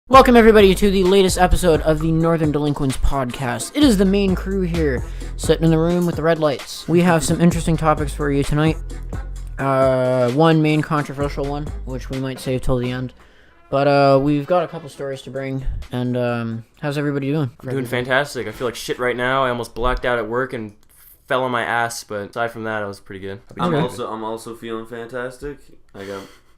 Welcome everybody to the latest episode of the Northern Delinquents podcast. It is the main crew here, sitting in the room with the red lights. We have some interesting topics for you tonight. One main controversial one, which we might save till the end. But we've got a couple stories to bring, and how's everybody doing? I'm doing fantastic. I feel like shit right now. I almost blacked out at work and fell on my ass, but aside from that, I was pretty good. I'm also feeling fantastic.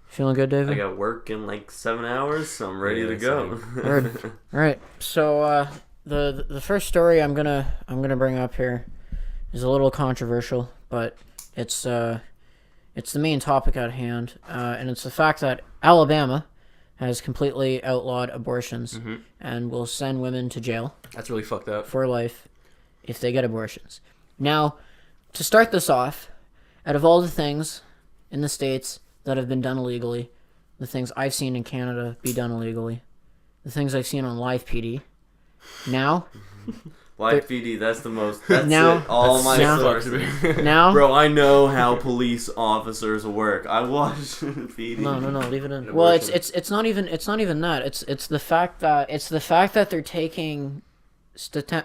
Feeling good, David? I got work in like 7 hours, so I'm ready to go. All right. So the first story I'm gonna bring up here is a little controversial, but it's the main topic at hand, and it's the fact that Alabama has completely outlawed abortions and will send women to jail. That's really fucked up. For life if they get abortions. Now, to start this off, out of all the things in the States that have been done illegally, the things I've seen in Canada be done illegally, the things I've seen on Live PD, now... Live PD, that's the most... That's now, it. All my sources. Now... Bro, I know how police officers work. I watch PD. No, leave it in. Well, it's not even that. It's the fact that they're taking...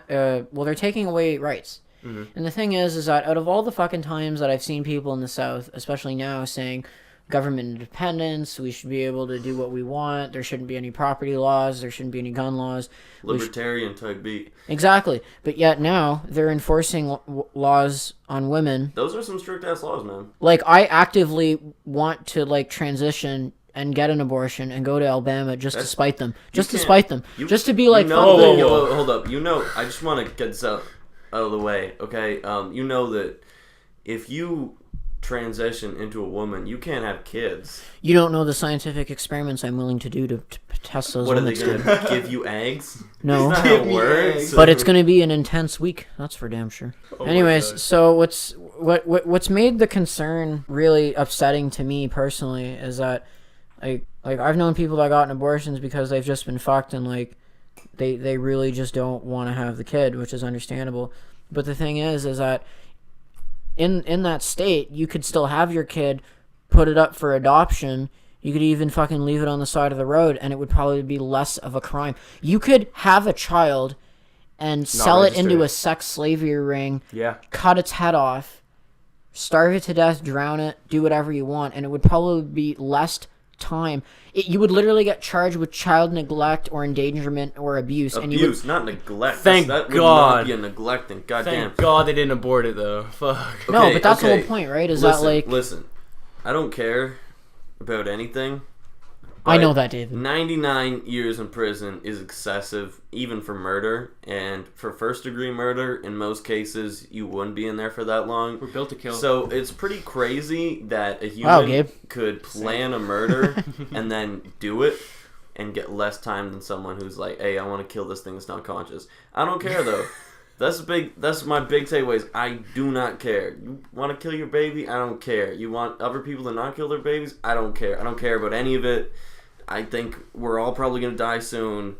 they're taking away rights. And the thing is that out of all the fucking times that I've seen people in the South, especially now, saying government independence, we should be able to do what we want, there shouldn't be any property laws, there shouldn't be any gun laws. Libertarian type beat. Exactly. But yet now they're enforcing laws on women. Those are some strict ass laws, man. Like, I actively want to transition and get an abortion and go to Alabama just to spite them. Just to spite them. Just to be like, hold up. I just want to get this out of the way, okay? You know that if you transition into a woman, you can't have kids. You don't know the scientific experiments I'm willing to do to test those. What are they going to give you eggs? No. That's not how it works. But it's going to be an intense week. That's for damn sure. Anyways, so what's made the concern really upsetting to me personally is that I've known people that gotten abortions because they've just been fucked and they really just don't want to have the kid, which is understandable. But the thing is that in that state, you could still have your kid, put it up for adoption. You could even fucking leave it on the side of the road, and it would probably be less of a crime. You could have a child and sell it into a sex slavery ring, cut its head off, starve it to death, drown it, do whatever you want, and it would probably be less time. You would literally get charged with child neglect or endangerment or abuse. Not neglect. Thank that God. Would not be a neglecting. Goddamn. Thank God they didn't abort it though. Fuck. Okay, no, but that's the whole point, right? Listen. I don't care about anything. I know that, David. 99 years in prison is excessive, even for murder. And for first-degree murder, in most cases, you wouldn't be in there for that long. We're built to kill. So it's pretty crazy that a human could plan a murder and then do it and get less time than someone who's like, hey, I want to kill this thing that's not conscious. I don't care, though. That's my big takeaways. I do not care. You want to kill your baby? I don't care. You want other people to not kill their babies? I don't care. I don't care about any of it. I think we're all probably going to die soon,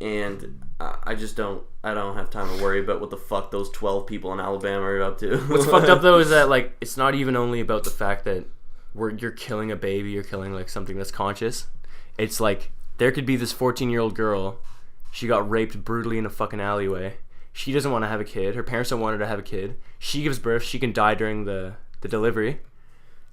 and I don't have time to worry about what the fuck those 12 people in Alabama are up to. What's fucked up, though, is that, it's not even only about the fact that you're killing a baby, you're killing, something that's conscious. It's there could be this 14-year-old girl, she got raped brutally in a fucking alleyway. She doesn't want to have a kid. Her parents don't want her to have a kid. She gives birth, she can die during the delivery.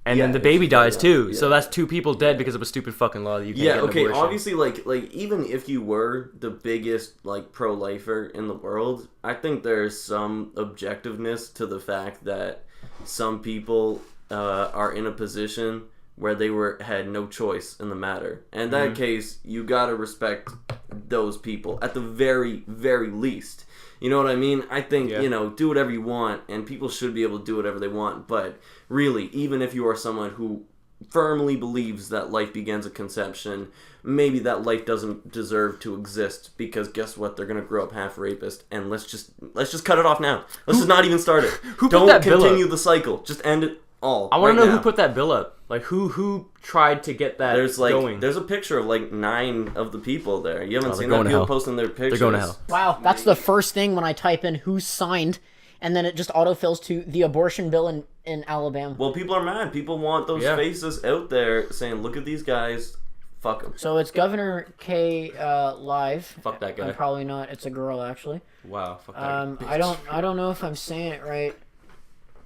And then the baby dies too, so that's two people dead because of a stupid fucking law that you can't get an abortion. Obviously, even if you were the biggest pro-lifer in the world, I think there's some objectiveness to the fact that some people are in a position where they had no choice in the matter. And in that case, you gotta respect those people at the very, very least. You know what I mean? I think, do whatever you want, and people should be able to do whatever they want. But really, even if you are someone who firmly believes that life begins at conception, maybe that life doesn't deserve to exist, because guess what? They're going to grow up half rapist, and let's just cut it off now. Let's just not even start it. Don't continue the cycle. Just end it all. I want to know who put that bill up. Who tried to get that going? There's a picture of 9 of the people there. You haven't seen that? People posting their pictures. They're going to hell. Wow, that's the first thing when I type in who signed, and then it just autofills to the abortion bill in Alabama. Well, people are mad. People want those faces out there saying, look at these guys Fuck him. So it's Governor K live. Fuck that guy. I'm probably not. It's a girl actually. Wow. Fuck that guy. I don't know if I'm saying it right.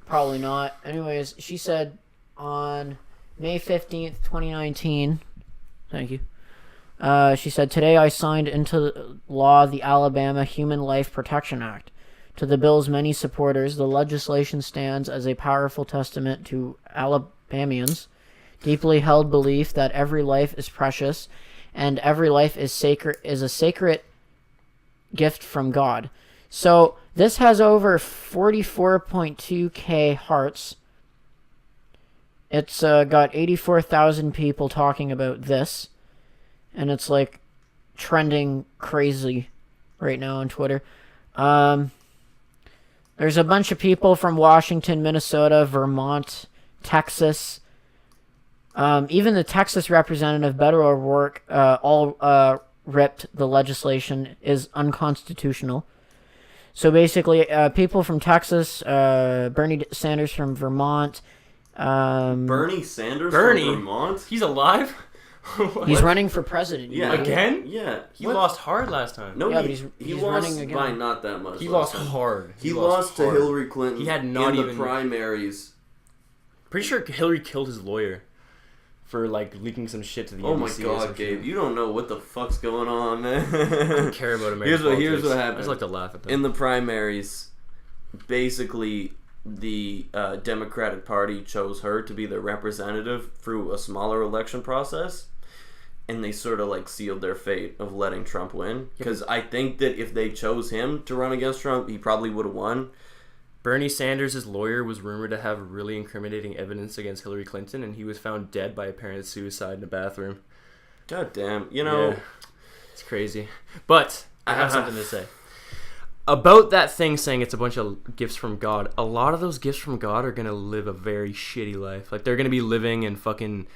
Probably not. Anyways, she said on May 15th, 2019. Thank you. She said, "Today I signed into law the Alabama Human Life Protection Act. To the bill's many supporters, the legislation stands as a powerful testament to Alabamians' deeply held belief that every life is precious and every life is a sacred gift from God." So this has over 44.2k hearts. It's got 84,000 people talking about this, and it's like trending crazy right now on Twitter. There's a bunch of people from Washington, Minnesota, Vermont, Texas. Even the Texas representative, Beto O'Rourke, all ripped the legislation is unconstitutional. So basically, people from Texas, Bernie Sanders from Vermont. Bernie Sanders from Vermont? He's alive? He's running for president. Yeah. Again? Yeah. He lost hard last time. No, Yeah, but he he's lost running again. by not that much. He last lost time. hard. He lost to hard. Hillary Clinton He had not in even... the primaries. Pretty sure Hillary killed his lawyer for, like, leaking some shit to the Oh my NBC or god, some Gabe. shit. You don't know what the fuck's going on, man. I don't care about American Here's what politics. happened. I just like to laugh at them. In the primaries, basically, the Democratic Party chose her to be their representative through a smaller election process. And they sort of like sealed their fate of letting Trump win. Because I think that if they chose him to run against Trump, he probably would have won. Bernie Sanders' lawyer was rumored to have really incriminating evidence against Hillary Clinton, and he was found dead by apparent suicide in a bathroom. God damn. You know... Yeah, it's crazy. But I have something to say. About that thing saying it's a bunch of gifts from God, a lot of those gifts from God are going to live a very shitty life. Like, they're going to be living in fucking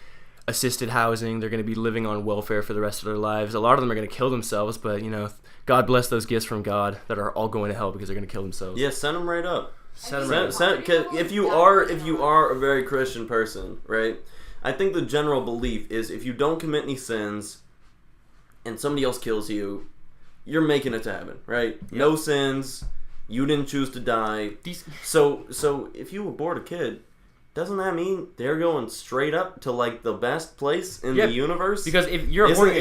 assisted housing. They're going to be living on welfare for the rest of their lives. A lot of them are going to kill themselves, but, you know, God bless those gifts from God that are all going to hell because they're going to kill themselves. Yeah, send them right up. Send them right up. If you are a very Christian person, right? I think the general belief is if you don't commit any sins and somebody else kills you, you're making it to heaven, right? Yep. No sins. You didn't choose to die. So if you abort a kid, doesn't that mean they're going straight up to like the best place in the universe? Because if you're aborting a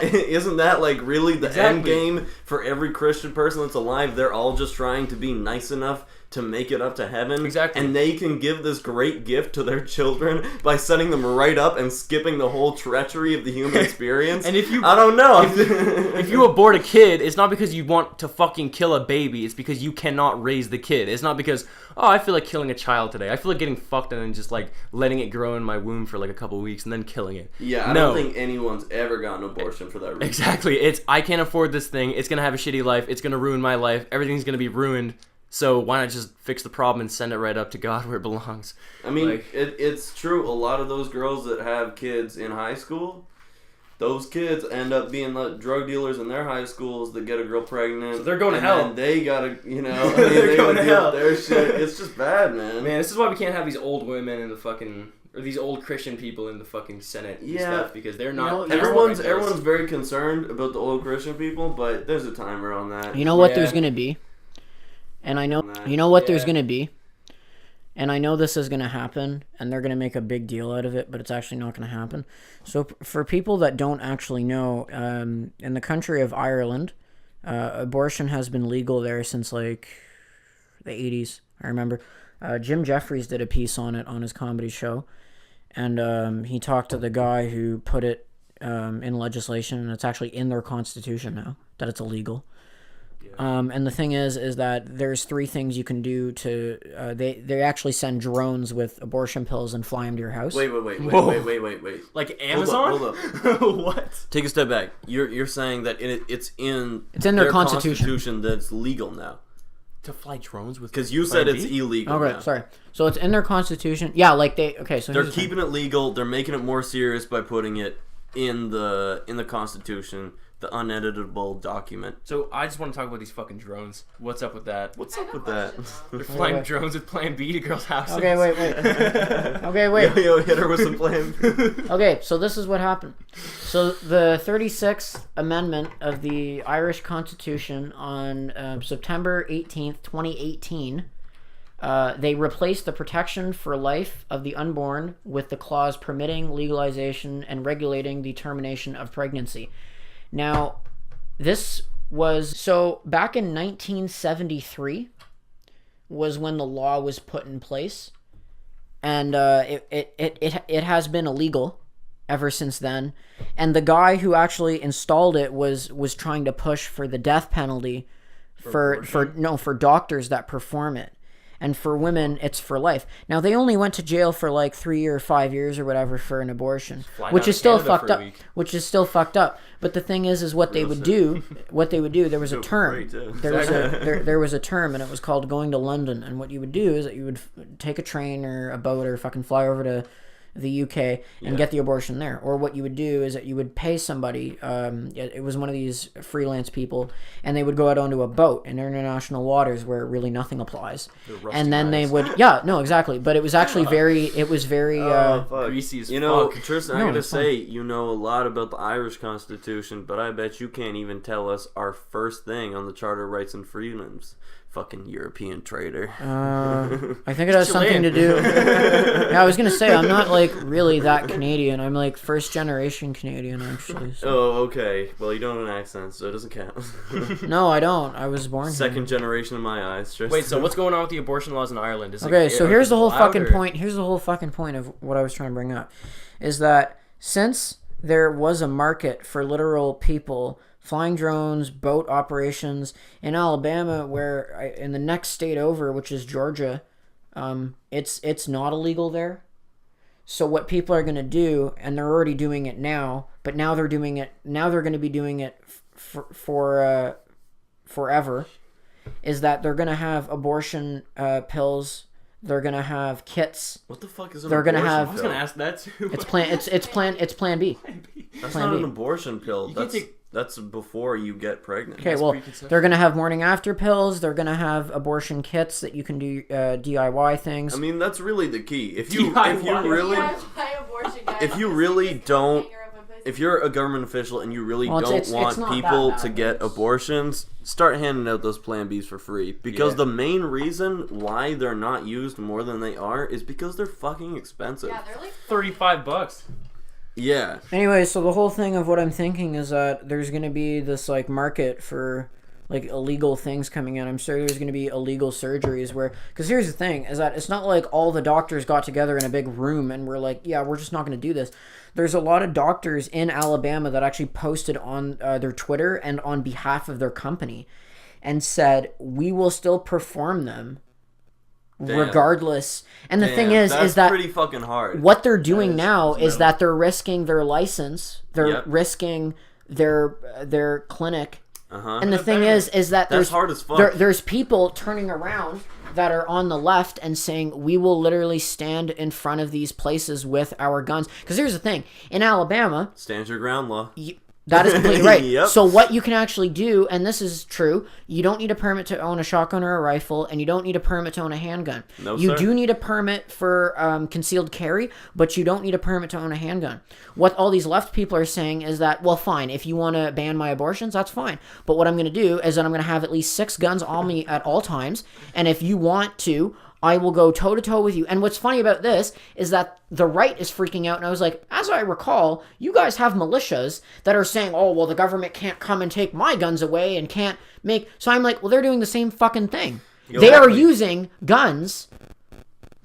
kid, isn't that like really the Exactly. end game for every Christian person that's alive? They're all just trying to be nice enough to make it up to heaven. Exactly. And they can give this great gift to their children by setting them right up and skipping the whole treachery of the human experience. And if you, I don't know. if you abort a kid, it's not because you want to fucking kill a baby. It's because you cannot raise the kid. It's not because, oh, I feel like killing a child today. I feel like getting fucked and then just like letting it grow in my womb for like a couple weeks and then killing it. Yeah, I don't think anyone's ever gotten an abortion for that reason. Exactly. It's, I can't afford this thing. It's going to have a shitty life. It's going to ruin my life. Everything's going to be ruined. So why not just fix the problem and send it right up to God where it belongs? I mean, it's true. A lot of those girls that have kids in high school, those kids end up being like drug dealers in their high schools that get a girl pregnant. So they're going to hell. And they gotta, they're they going to hell. Their shit. It's just bad, man. Man, this is why we can't have these old women in the fucking, or these old Christian people in the fucking Senate and stuff, because they're not. Everyone's very concerned about the old Christian people, but there's a timer on that. You know what there's gonna be. And I know, there's going to be, and I know this is going to happen, and they're going to make a big deal out of it, but it's actually not going to happen. So for people that don't actually know, in the country of Ireland, abortion has been legal there since like the 80s. I remember Jim Jeffries did a piece on it on his comedy show, and he talked to the guy who put it in legislation, and it's actually in their constitution now that it's illegal. And the thing is that there's 3 things you can do to they actually send drones with abortion pills and fly them to your house. Wait. Like Amazon? Hold up. What? Take a step back. You're saying that it's in their constitution that's legal now. To fly drones with, because you said it's illegal. Okay, now. Sorry. So it's in their constitution. Yeah, like so they're keeping it legal. They're making it more serious by putting it in the Constitution, the uneditable document. So I just want to talk about these fucking drones. What's up with that? What's up with that? They're flying drones with Plan B to girls' houses. Okay, wait. Okay, wait. Yo, hit her with some Plan B. Okay, so this is what happened. So the 36th Amendment of the Irish Constitution on September 18th, 2018, they replaced the protection for life of the unborn with the clause permitting legalization and regulating the termination of pregnancy. Now, this was... So, back in 1973 was when the law was put in place. And it has been illegal ever since then. And the guy who actually installed it was trying to push for the death penalty for doctors that perform it. And for women, it's for life. Now, they only went to jail for like 3 or 5 years or whatever for an abortion, which is still fucked up. But the thing is what they would do. There was a term. There was a term, and it was called going to London. And what you would do is that you would take a train or a boat or fucking fly over to the UK and get the abortion there. Or what you would do is that you would pay somebody, it was one of these freelance people, and they would go out onto a boat in international waters where really nothing applies. And then they would, exactly. But it was actually very greasy as fuck. Tristan, I gotta say, you know a lot about the Irish Constitution, but I bet you can't even tell us our first thing on the Charter of Rights and Freedoms. Fucking European traitor. I think it has something to do. Yeah, I was gonna say I'm not like really that Canadian. I'm like first generation Canadian actually. So. Oh, okay. Well, you don't have an accent, so it doesn't count. No, I don't. I was born second here. generation in my eyes. Tristan. Wait, so what's going on with the abortion laws in Ireland? So here's the whole fucking point. Here's the whole fucking point of what I was trying to bring up, is that since there was a market for literal people flying drones, boat operations in Alabama, where in the next state over, which is Georgia, it's not illegal there. So what people are going to do, and they're already doing it now, but now they're doing it. Now they're going to be doing it for forever. Is that they're going to have abortion pills. They're gonna have kits. What the fuck is an abortion pill? I was gonna ask that too. It's Plan B. That's not an abortion pill. That's before you get pregnant. Okay, well, they're going to have morning after pills. They're going to have abortion kits that you can do DIY things. I mean, that's really the key. If you if you're a government official and you really don't want people to get abortions, start handing out those Plan Bs for free. Because the main reason why they're not used more than they are is because they're fucking expensive. Yeah, they're like $35. Yeah. Anyway, so the whole thing of what I'm thinking is that there's going to be this like market for like illegal things coming in. I'm sure there's going to be illegal surgeries where, because here's the thing, is that it's not like all the doctors got together in a big room and we're like, yeah, we're just not going to do this. There's a lot of doctors in Alabama that actually posted on their Twitter and on behalf of their company and said, we will still perform them. Damn. Regardless. And the thing is that pretty fucking hard. What they're doing now is that they're risking their license, they're risking their clinic. And the thing is that that's hard as fuck. There's people turning around that are on the left and saying, we will literally stand in front of these places with our guns. Because here's the thing, in Alabama, stand your ground law. That is completely right. Yep. So what you can actually do, and this is true, you don't need a permit to own a shotgun or a rifle, and you don't need a permit to own a handgun. No, you sir. do need a permit for concealed carry, but you don't need a permit to own a handgun. What all these left people are saying is that, well, fine, if you want to ban my abortions, that's fine. But what I'm going to do is that I'm going to have at least 6 guns on me at all times, and if you want to, I will go toe-to-toe with you. And what's funny about this is that the right is freaking out. And I was like, as I recall, you guys have militias that are saying, oh, well, the government can't come and take my guns away and can't make... So I'm like, well, they're doing the same fucking thing. They are using guns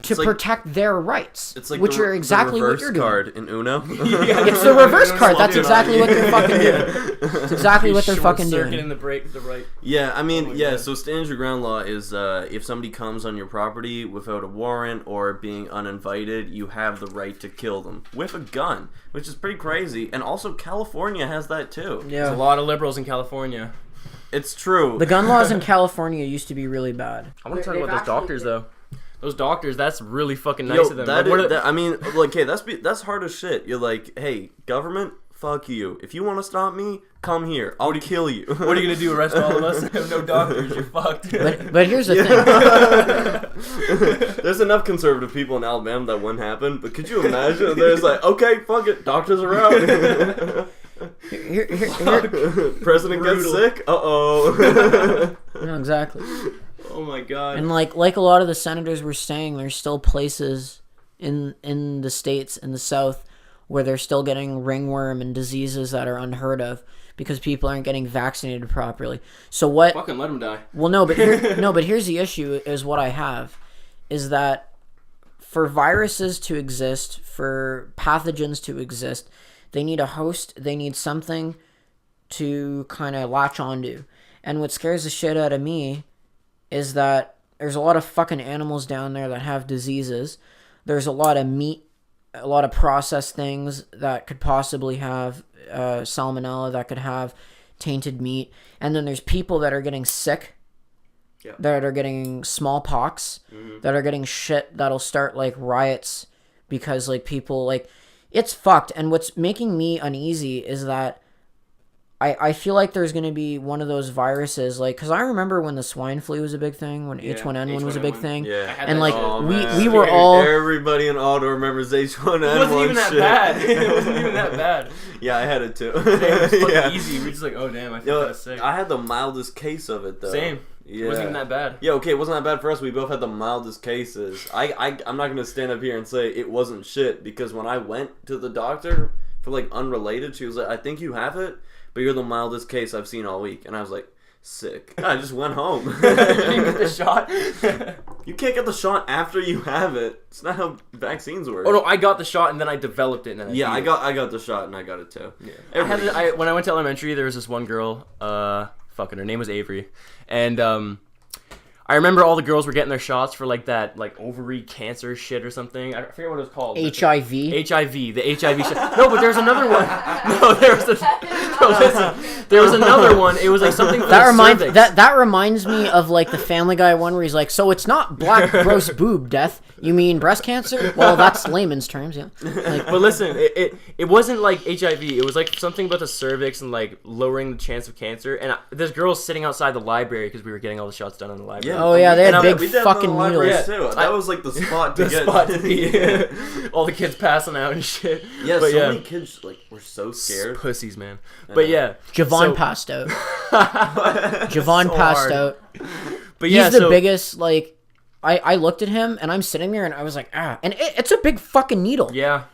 to protect their rights, it's like which are exactly what you're doing. Card in Uno. It's the reverse card. That's exactly what they're fucking doing. It's exactly what they're fucking doing. In the right. Yeah, I mean, so stand your ground law is if somebody comes on your property without a warrant or being uninvited, you have the right to kill them with a gun, which is pretty crazy. And also California has that too. Yeah. There's a lot of liberals in California. It's true. The gun laws in California used to be really bad. I want to talk about those doctors, though. Those doctors, that's really fucking nice of them. I mean, like, hey, that's hard as shit. You're like, hey, government, fuck you. If you want to stop me, come here. I'll kill you. What are you gonna do? Arrest all of us? Have no doctors. You're fucked. But here's the thing. There's enough conservative people in Alabama that wouldn't happen. But could you imagine? There's like, okay, fuck it. Doctors are out. Here. President gets sick. Uh-oh. No, exactly. Oh my god. And like a lot of the senators were saying, there's still places in the states in the South where they're still getting ringworm and diseases that are unheard of because people aren't getting vaccinated properly. So what? Fucking let them die. Well, no, but here's the issue. Is what I have is that for viruses to exist, for pathogens to exist, they need a host. They need something to kind of latch onto. And what scares the shit out of me is that there's a lot of fucking animals down there that have diseases. There's a lot of meat, a lot of processed things that could possibly have salmonella, that could have tainted meat. And then there's people that are getting sick, that are getting smallpox, that are getting shit that'll start like riots because like people like... It's fucked. And what's making me uneasy is that I feel like there's going to be one of those viruses, like, because I remember when the swine flu was a big thing, when H1N1 was a big thing. Yeah. And, like, we were all... Everybody in Auto remembers H1N1 It wasn't even that shit. bad. It wasn't even that bad. Yeah, I had it too. It was fucking easy. We're just like, oh, damn, I feel kind of sick. I had the mildest case of it, though. Same. Yeah. It wasn't even that bad. Yeah, okay, it wasn't that bad for us. We both had the mildest cases. I'm not going to stand up here and say it wasn't shit, because when I went to the doctor for, like, unrelated, she was like, I think you have it, but you're the mildest case I've seen all week. And I was like, sick. I just went home. You didn't get the shot? You can't get the shot after you have it. It's not how vaccines work. Oh, no, I got the shot and then I developed it. And I got the shot and I got it too. Yeah. When I went to elementary, there was this one girl, her name was Avery. And I remember all the girls were getting their shots for like that like ovary cancer shit or something. I forget what it was called. HIV? The HIV shot. No, but there's another one. No, there was another one. It was like something for that reminds me of like the Family Guy one where he's like, so it's not black gross boob death. You mean breast cancer? Well, that's layman's terms, yeah. Like, but listen, it wasn't like HIV. It was like something about the cervix and like lowering the chance of cancer. And this girl was sitting outside the library because we were getting all the shots done in the library. Yeah. Oh yeah, they had big fucking needles. Yeah, too. That was like the spot to get. All the kids passing out and shit. Yeah, but many kids like were so scared. Pussies, man. But yeah, Javon passed out. Javon passed out. But yeah, he's the biggest like. I looked at him and I'm sitting there and I was like, and it's a big fucking needle. Yeah.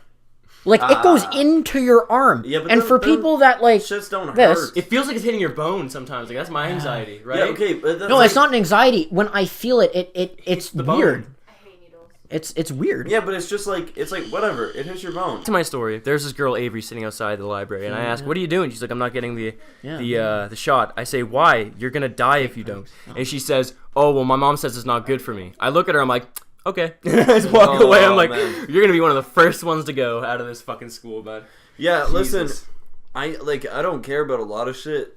Like, it goes into your arm. Yeah, but and for people that, like, shits don't hurt. It feels like it's hitting your bone sometimes. Like, that's my anxiety, right? Yeah, okay. But no, it's not an anxiety. When I feel it, it's weird. I hate needles. It's weird. Yeah, but it's just like, whatever. It hits your bone. To my story, there's this girl, Avery, sitting outside the library, and I ask, what are you doing? She's like, I'm not getting the shot. I say, why? You're going to die if you don't. And she says, oh, well, my mom says it's not good for me. I look at her, I'm like, okay. I just walk away. I'm like, man. You're gonna be one of the first ones to go out of this fucking school, bud. Yeah, listen, I don't care about a lot of shit,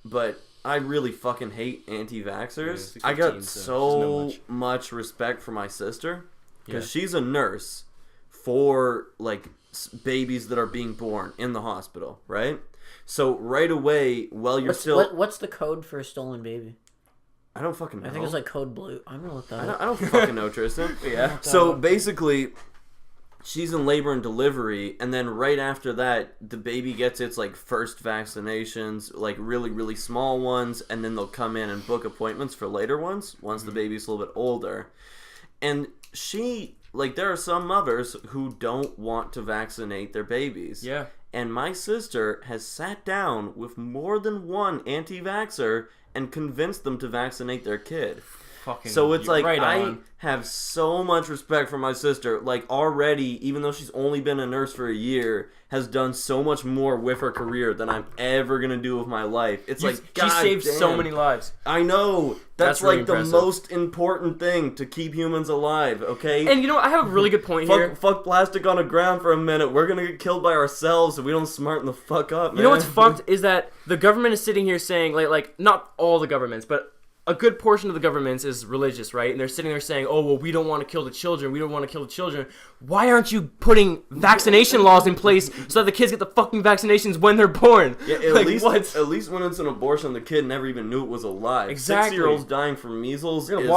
but I really fucking hate anti-vaxxers. I got so much respect for my sister, because she's a nurse for, like, babies that are being born in the hospital, right? So right away, while you're what's the code for a stolen baby? I don't fucking know. I think it's like code blue. I'm gonna look that up. I don't fucking know, Tristan. Yeah. So basically, she's in labor and delivery, and then right after that, the baby gets its like first vaccinations, like really, really small ones, and then they'll come in and book appointments for later ones once the baby's a little bit older. And there are some mothers who don't want to vaccinate their babies. Yeah. And my sister has sat down with more than one anti-vaxxer and convinced them to vaccinate their kid. So it's like, I have so much respect for my sister. Like, already, even though she's only been a nurse for a year, has done so much more with her career than I'm ever going to do with my life. It's like, God she saved damn. so many lives. I know. That's really like impressive. the most important thing to keep humans alive, okay? And you know what? I have a really good point here. Fuck plastic on the ground for a minute. We're going to get killed by ourselves if we don't smarten the fuck up, man. You know what's fucked is that the government is sitting here saying, like not all the governments, but a good portion of the government is religious, right? And they're sitting there saying, oh, well, we don't want to kill the children. We don't want to kill the children. Why aren't you putting vaccination laws in place so that the kids get the fucking vaccinations when they're born? Yeah, at least when it's an abortion, the kid never even knew it was alive. Exactly. 6-year-olds dying from measles is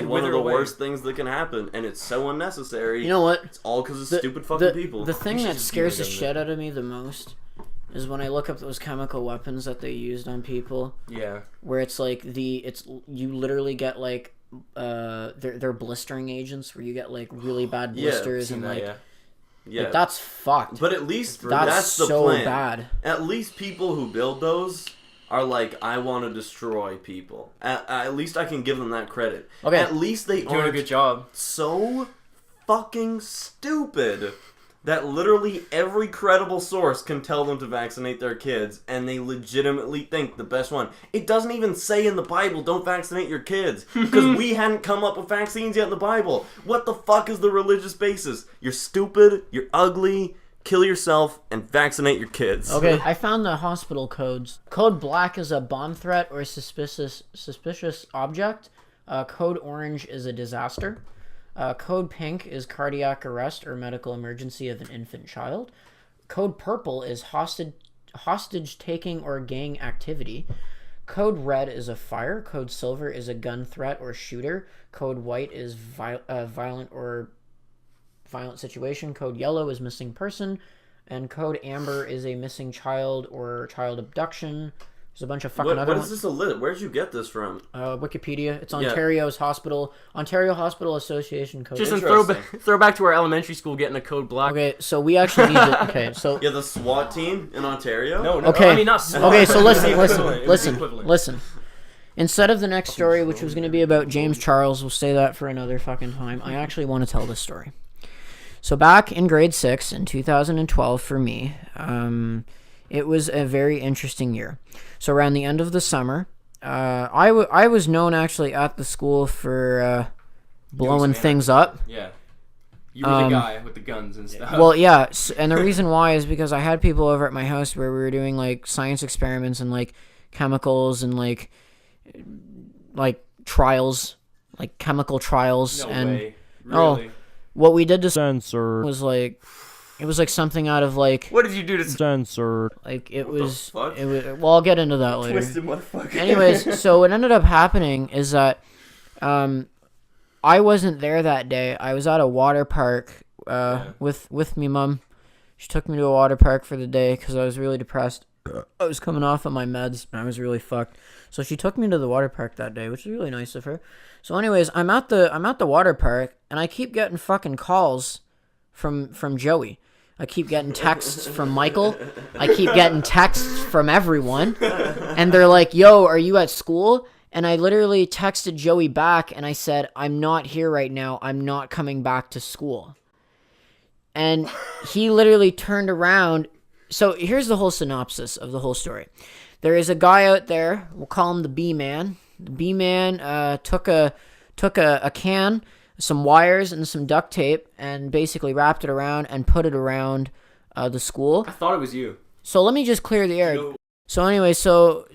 one of the worst things that can happen, and it's so unnecessary. You know what? It's all because of stupid fucking people. The thing that scares the shit out of me the most is when I look up those chemical weapons that they used on people. Yeah. Where it's like you literally get like they're blistering agents where you get like really bad blisters and like that's fucked. But at least that's the so plan. Bad. At least people who build those are like, I want to destroy people. At least I can give them that credit. Okay. At least they doing a good job. So fucking stupid that literally every credible source can tell them to vaccinate their kids, and they legitimately think the best one. It doesn't even say in the Bible, don't vaccinate your kids, because we hadn't come up with vaccines yet in the Bible. What the fuck is the religious basis? You're stupid, you're ugly, kill yourself, and vaccinate your kids. Okay, I found the hospital codes. Code Black is a bomb threat or suspicious object. Code Orange is a disaster. Code Pink is cardiac arrest or medical emergency of an infant child. Code Purple is hostage taking or gang activity. Code Red is a fire. Code Silver is a gun threat or shooter. Code White is violent situation. Code Yellow is missing person. And Code Amber is a missing child or child abduction. There's a bunch of fucking other ones. What is this a list? Where'd you get this from? Wikipedia. It's Ontario Hospital Association code. Just a throwback to our elementary school getting a code Black. Okay, so we actually need it. Okay, so the SWAT team in Ontario. No. Okay. I mean, not SWAT. Okay, so listen. Instead of the next story, which was going to be about James Charles, we'll say that for another fucking time. I actually want to tell this story. So back in grade 6 in 2012 for me, it was a very interesting year. So around the end of the summer, I was known actually at the school for blowing things up. Yeah. You were the guy with the guns and stuff. Well, yeah, and the reason why is because I had people over at my house where we were doing like science experiments and like chemicals and like trials, like chemical trials. No and way. Really? What we did to Censored. was like, it was like something out of like. What did you do to Censored. Like it What was. the fuck? It was. Well, I'll get into that later. twisted motherfucker? Anyways, so what ended up happening is that, I wasn't there that day. I was at a water park, with me mom. She took me to a water park for the day because I was really depressed. I was coming off of my meds and I was really fucked. So she took me to the water park that day, which was really nice of her. So anyways, I'm at the water park and I keep getting fucking calls from Joey. I keep getting texts from Michael. I keep getting texts from everyone. And they're like, yo, are you at school? And I literally texted Joey back and I said, I'm not here right now. I'm not coming back to school. And he literally turned around. So here's the whole synopsis of the whole story. There is a guy out there, we'll call him the B-Man. The B-Man took a can, some wires, and some duct tape, and basically wrapped it around and put it around the school. I thought it was you. So let me just clear the air. So anyway, so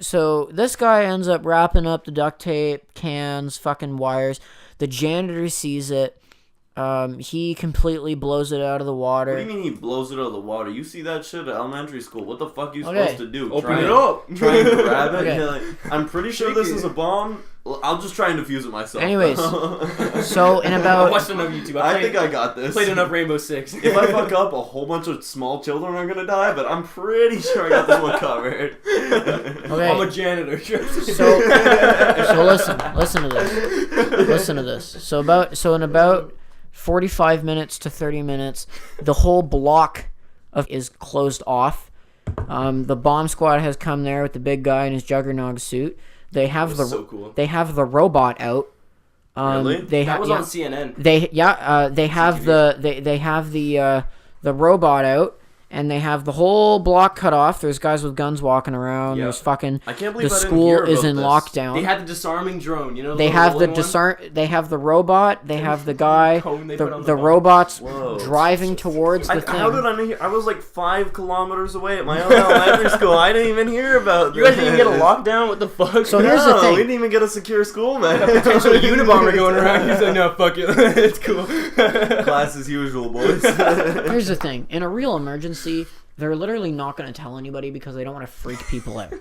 this guy ends up wrapping up the duct tape, cans, fucking wires. The janitor sees it. He completely blows it out of the water. What do you mean he blows it out of the water? You see that shit at elementary school. What the fuck are you supposed to do? Open it up. Try and grab it? Okay. You're like, I'm pretty sure this is a bomb. I'll just try and defuse it myself. Anyways, so in I about... watched enough YouTube. I think I got this. Played enough Rainbow Six. If I fuck up, a whole bunch of small children are gonna die, but I'm pretty sure I got this one covered. Okay. I'm a janitor. So listen to this. Listen to this. So in about 45 minutes to 30 minutes, the whole block is closed off. The bomb squad has come there with the big guy in his juggernog suit. They have so cool. They have the robot out. Really? That was on CNN. They have the robot out, and they have the whole block cut off. There's guys with guns walking around. Yep. There's fucking. I can't believe the I didn't school hear is about in this. lockdown. They had the disarming drone. You know. They have the They have the robot. They have the guy. The robots Whoa. driving towards the thing. How did I not hear? I was like 5 kilometers away at my own elementary school. I didn't even hear about this. You guys didn't get a lockdown? What the fuck? So here's the thing. We didn't even get a secure school, man. A potential Unabomber going around. He's like, no, fuck it. It's cool. Class as usual, boys. Here's the thing. In a real emergency, they're literally not going to tell anybody because they don't want to freak people out.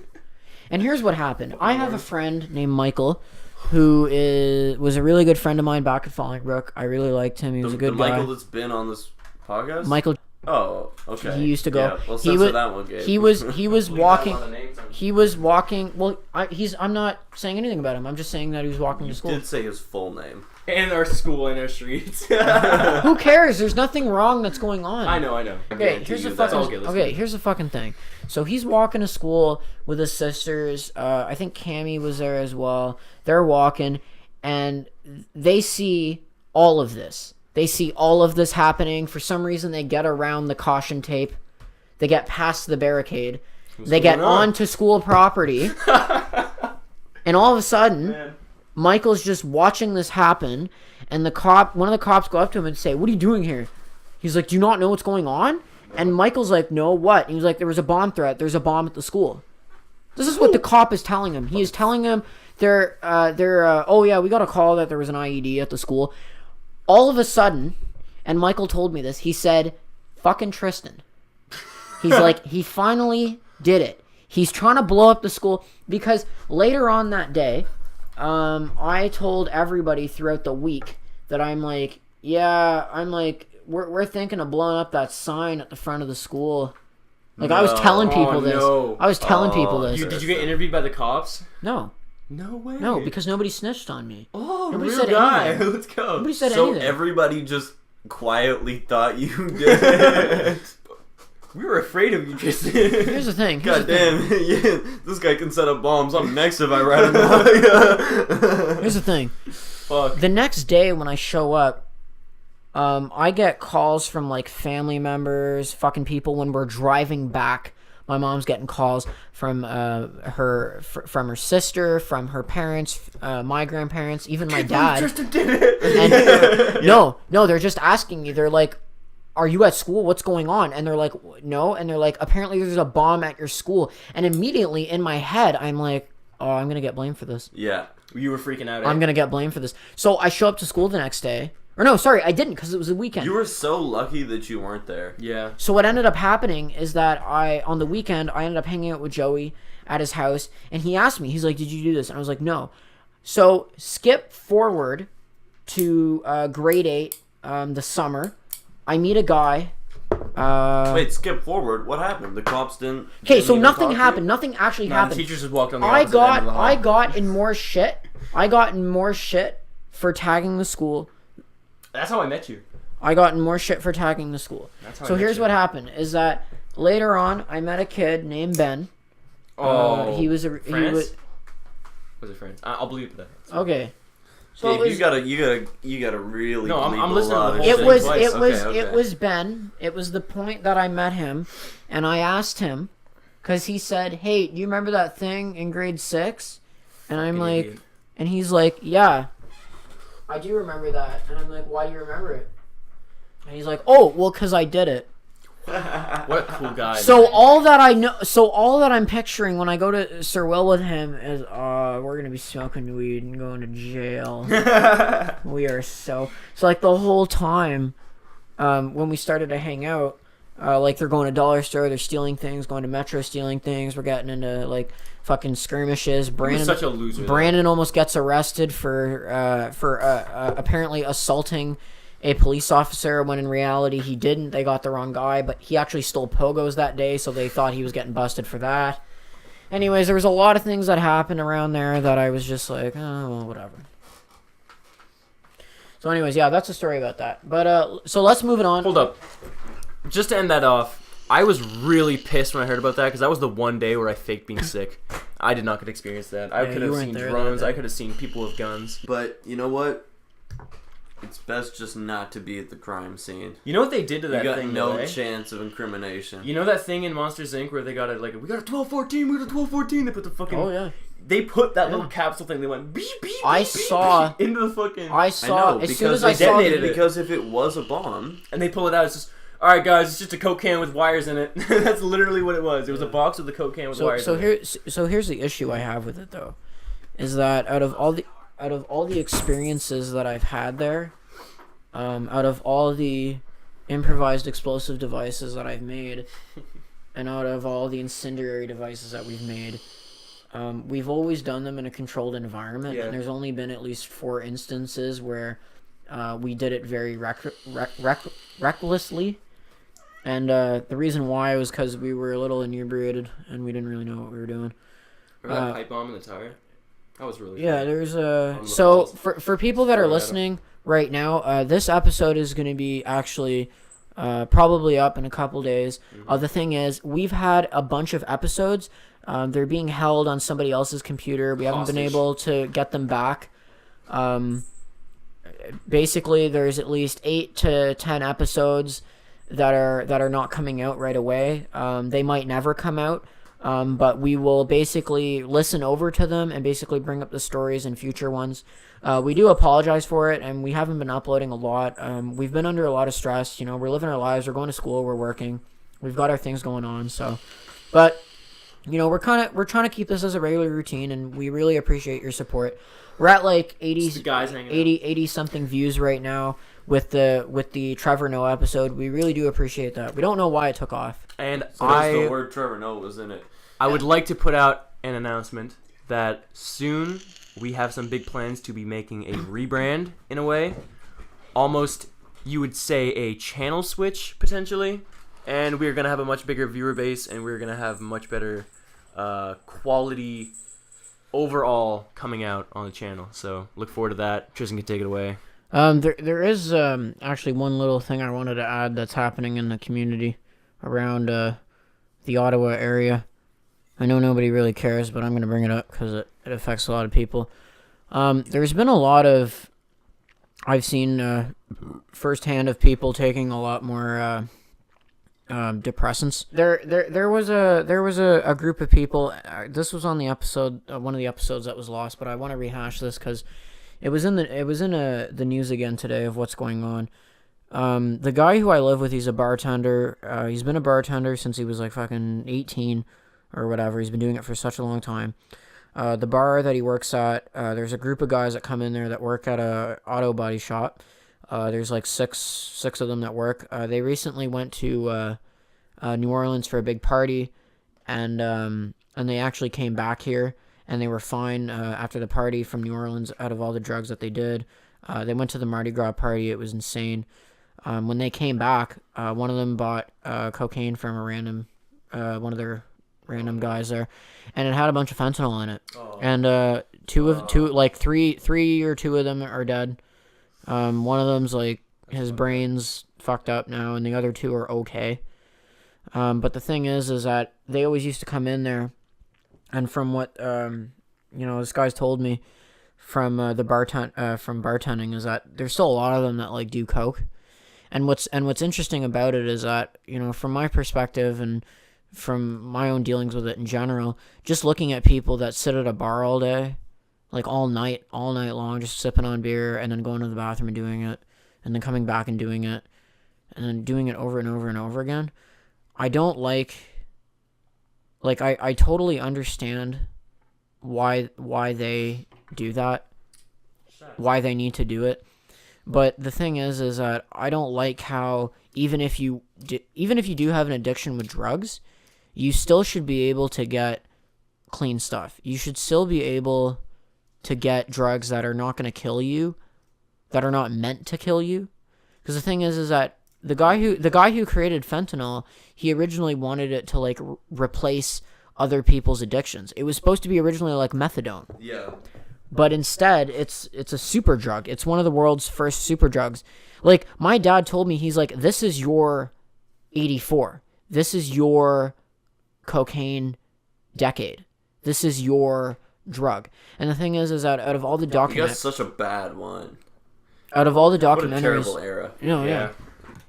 And here's what happened. I have a friend named Michael who was a really good friend of mine back at Fallingbrook. I really liked him. He was a good guy. Michael that's been on this podcast? Michael. Oh, okay. He used to go. Yeah, well, censor that one, Gabe. He was walking. He was walking. Well, I'm not saying anything about him. I'm just saying that he was walking to school. You did say his full name. And our school and our streets. Who cares? There's nothing wrong that's going on. I know. Okay, here's the fucking. Here's the fucking thing. So he's walking to school with his sisters. I think Cammie was there as well. They're walking, and they see all of this. They see all of this happening. For some reason, they get around the caution tape. They get past the barricade. They get onto school property. And all of a sudden, Michael's just watching this happen. And one of the cops go up to him and say, "What are you doing here?" He's like, "Do you not know what's going on?" And Michael's like, "No, what?" And he's like, "There was a bomb threat. There's a bomb at the school." This is what the cop is telling him. He is telling him, oh yeah, we got a call that there was an IED at the school. All of a sudden, and Michael told me this, he said, "Fucking Tristan." He's like, he finally did it. He's trying to blow up the school because later on that day, I told everybody throughout the week that we're thinking of blowing up that sign at the front of the school. Like, I was telling people this. No. I was telling people this. Did you get interviewed by the cops? No. No way. No, because nobody snitched on me. Oh, nobody real said guy. anything. Let's go. Nobody said So anything. everybody just quietly thought you did it. We were afraid of you, Tristan. Here's the thing. God damn, yeah, this guy can set up bombs. I'm next if I write him out. Here's the thing. Fuck. The next day when I show up, I get calls from like family members, fucking people when we're driving back. My mom's getting calls from from her sister, from her parents, my grandparents, even my dad. Tristan did it. And no, they're just asking me. They're like, "Are you at school? What's going on?" And they're like, "No." And they're like, "Apparently there's a bomb at your school." And immediately in my head, I'm like, "Oh, I'm gonna get blamed for this." Yeah. You were freaking out. I'm gonna get blamed for this. So I show up to school the next day. Or no, sorry, I didn't because it was a weekend. You were so lucky that you weren't there. Yeah. So what ended up happening is that on the weekend, I ended up hanging out with Joey at his house, and he asked me, he's like, "Did you do this?" And I was like, "No." So skip forward to grade 8, the summer. I meet a guy. Wait, skip forward. What happened? The cops didn't. Okay, so even nothing talk to happened. you? Nothing actually No, happened. the teachers just walked on the I opposite end of the hall. got in more shit. I got in more shit for tagging the school. That's how I met you. I got in more shit for tagging the school. That's how So I met here's you. what happened: is that later on, I met a kid named Ben. Oh, he was France? Was it France? I'll believe that. Okay. So Gabe, it was, you gotta really. No, I'm bleep a listening to lot the of whole shit. thing twice. Okay. it was Ben. It was the point that I met him, and I asked him, because he said, "Hey, do you remember that thing in grade 6?" And I'm Fucking like, idiot. and he's like, "Yeah, I do remember that." And I'm like, "Why do you remember it?" And he's like, "Oh, well, because I did it." What a cool guy. So man. all that I know, all that I'm picturing when I go to Sir Will with him is, we're gonna be smoking weed and going to jail. We are so like the whole time, when we started to hang out, like they're going to dollar store, they're stealing things, going to Metro stealing things. We're getting into like fucking skirmishes. He was Brandon, such a loser. Brandon almost gets arrested for apparently assaulting a police officer when in reality he didn't. They got the wrong guy, but he actually stole pogos that day, so they thought he was getting busted for that. Anyways, there was a lot of things that happened around there that I was just like, oh, well, whatever. So anyways, yeah, that's the story about that. But so let's move it on. Hold up. Just to end that off, I was really pissed when I heard about that because that was the one day where I faked being sick. I did not get to experience that. I Yeah, could you have weren't seen there that drones. day. I could have seen people with guns. But you know what? it's best just not to be at the crime scene. You know what they did to that you got thing? no though, chance of incrimination. You know that thing in Monsters Inc. where they got it like we got a 1214, we got a 1214. They put the fucking. Oh yeah. They put that little capsule thing. They went beep beep. I beep, saw beep, into the fucking. I saw know, as soon as they I saw detonated the, it. Because if it was a bomb, and they pull it out, it's just. All right, guys, it's just a Coke can with wires in it. That's literally what it was. It was a box with a Coke can with wires in it. So here's the issue I have with it though, is that out of all the experiences that I've had there, out of all the improvised explosive devices that I've made, and out of all the incendiary devices that we've made, we've always done them in a controlled environment, and there's only been at least 4 instances where we did it very recklessly. And the reason why was because we were a little inebriated and we didn't really know what we were doing. Remember that pipe bomb in the tire? That was really yeah. fun. There's so for people that are listening right now, this episode is going to be actually probably up in a couple days. The thing is, we've had a bunch of episodes. They're being held on somebody else's computer. We haven't been able to get them back. Basically, there's at least 8 to 10 episodes that are not coming out right away. They might never come out, but we will basically listen over to them and basically bring up the stories in future ones. We do apologize for it, and we haven't been uploading a lot. We've been under a lot of stress. You know, we're living our lives. We're going to school. We're working. We've got our things going on. So, but you know, we're trying to keep this as a regular routine, and we really appreciate your support. We're at like 80 something views right now with the Trevor Noah episode. We really do appreciate that. We don't know why it took off. And the word Trevor Noah was in it. I would like to put out an announcement that soon we have some big plans to be making a rebrand in a way. Almost, you would say, a channel switch, potentially. And we're going to have a much bigger viewer base, and we're going to have much better quality overall coming out on the channel. So look forward to that. Tristan can take it away. There is actually one little thing I wanted to add that's happening in the community around the Ottawa area. I know nobody really cares, but I'm going to bring it up because it affects a lot of people. There's been a lot of, I've seen firsthand of people taking a lot more depressants. There was a group of people. This was on the episode, one of the episodes that was lost, but I want to rehash this because it was in the news again today of what's going on. The guy who I live with, he's a bartender. He's been a bartender since he was like fucking 18 or whatever. He's been doing it for such a long time. The bar that he works at, there's a group of guys that come in there that work at a auto body shop. There's like six of them that work. They recently went to New Orleans for a big party, and they actually came back here, and they were fine after the party from New Orleans out of all the drugs that they did. They went to the Mardi Gras party. It was insane. When they came back, one of them bought cocaine from a random one of their random guys there, and it had a bunch of fentanyl in it. And three or two of them are dead. One of them's like his brain's fucked up now, and the other 2 are okay. But the thing is that they always used to come in there, and from what this guy's told me from bartending is that there's still a lot of them that like do coke. And what's interesting about it is that, from my perspective and from my own dealings with it in general, just looking at people that sit at a bar all day, like all night long, just sipping on beer and then going to the bathroom and doing it, and then coming back and doing it, and then doing it over and over and over again. I don't like I totally understand why they do that, why they need to do it. But the thing is that I don't like how even if you do have an addiction with drugs, you still should be able to get clean stuff. You should still be able to get drugs that are not going to kill you, that are not meant to kill you. Because the thing is that the guy who created fentanyl, he originally wanted it to like replace other people's addictions. It was supposed to be originally like methadone. Yeah. But instead, it's a super drug. It's one of the world's first super drugs. Like, my dad told me, he's like, this is your 84. This is your cocaine decade. This is your drug. And the thing is that out of all the documents... You got such a bad one. Out of all the What a documentaries, terrible era. you know, yeah.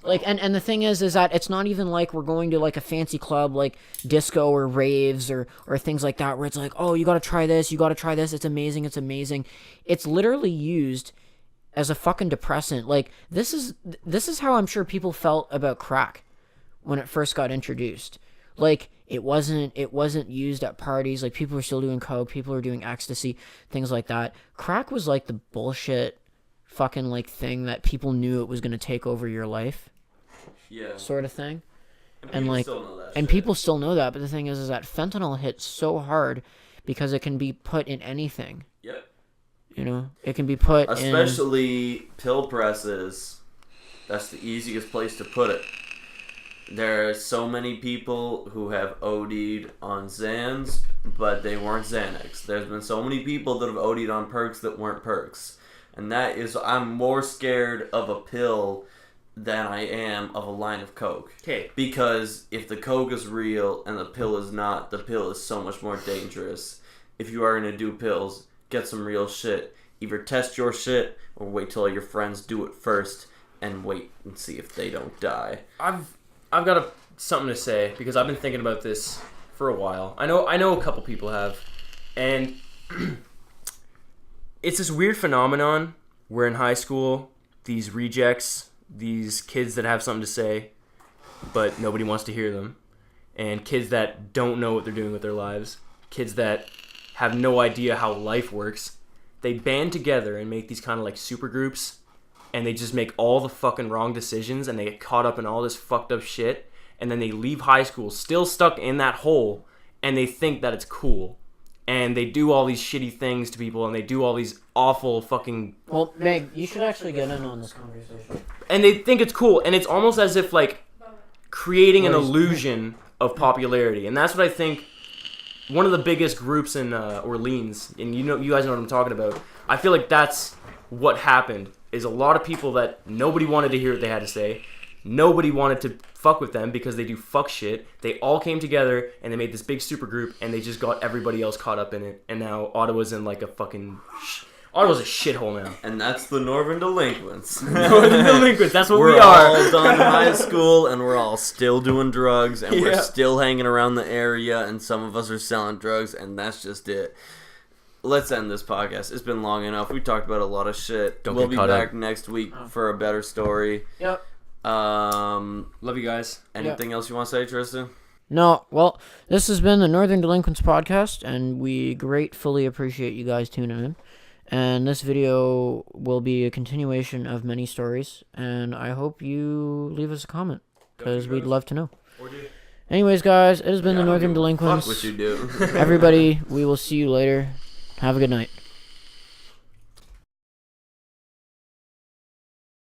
Like, and the thing is that it's not even like we're going to like a fancy club like disco or raves or things like that where it's like, oh, you gotta try this, it's amazing, it's literally used as a fucking depressant. Like, this is how I'm sure people felt about crack when it first got introduced. Like, it wasn't used at parties. Like, people were still doing coke, people were doing ecstasy, things like that. Crack was like the bullshit fucking like thing that people knew it was going to take over your life. Yeah. Sort of thing. And like, still know that and shit. People still know that, but the thing is that fentanyl hits so hard because it can be put in anything. Yep. You know, it can be put especially pill presses. That's the easiest place to put it. There are so many people who have OD'd on Xans, but they weren't Xanax. There's been so many people that have OD'd on perks that weren't perks. And that is, I'm more scared of a pill than I am of a line of coke. Okay. Because if the coke is real and the pill is not, the pill is so much more dangerous. If you are going to do pills, get some real shit. Either test your shit or wait till your friends do it first and wait and see if they don't die. I've got something to say because I've been thinking about this for a while. I know a couple people have, and it's this weird phenomenon where in high school, these rejects, these kids that have something to say, but nobody wants to hear them, and kids that don't know what they're doing with their lives, kids that have no idea how life works, they band together and make these kind of like super groups, and they just make all the fucking wrong decisions, and they get caught up in all this fucked up shit, and then they leave high school still stuck in that hole, and they think that it's cool. And they do all these shitty things to people, and they do all these awful fucking... Well, Meg, you should actually get in on this conversation. And they think it's cool, and it's almost as if, like, creating an illusion of popularity. And that's what I think one of the biggest groups in Orleans, and you guys know what I'm talking about, I feel like that's what happened, is a lot of people that nobody wanted to hear what they had to say. Nobody wanted to fuck with them because they do fuck shit. They all came together and they made this big super group and they just got everybody else caught up in it. And now Ottawa's in like a fucking... Ottawa's a shithole now. And that's the Northern Delinquents. Northern Delinquents, that's what we We're are. all done high school and we're all still doing drugs and we're still hanging around the area and some of us are selling drugs and that's just it. Let's end this podcast. It's been long enough. We talked about a lot of shit. We'll be back next week for a better story. Yep. Love you guys. Anything else you want to say, Tristan? No, well, this has been the Northern Delinquents podcast, and we gratefully appreciate you guys tuning in. And this video will be a continuation of many stories, and I hope you leave us a comment, because we'd love to know. Anyways, guys, it has been the Northern Delinquents. Fuck what you do. Everybody, we will see you later. Have a good night.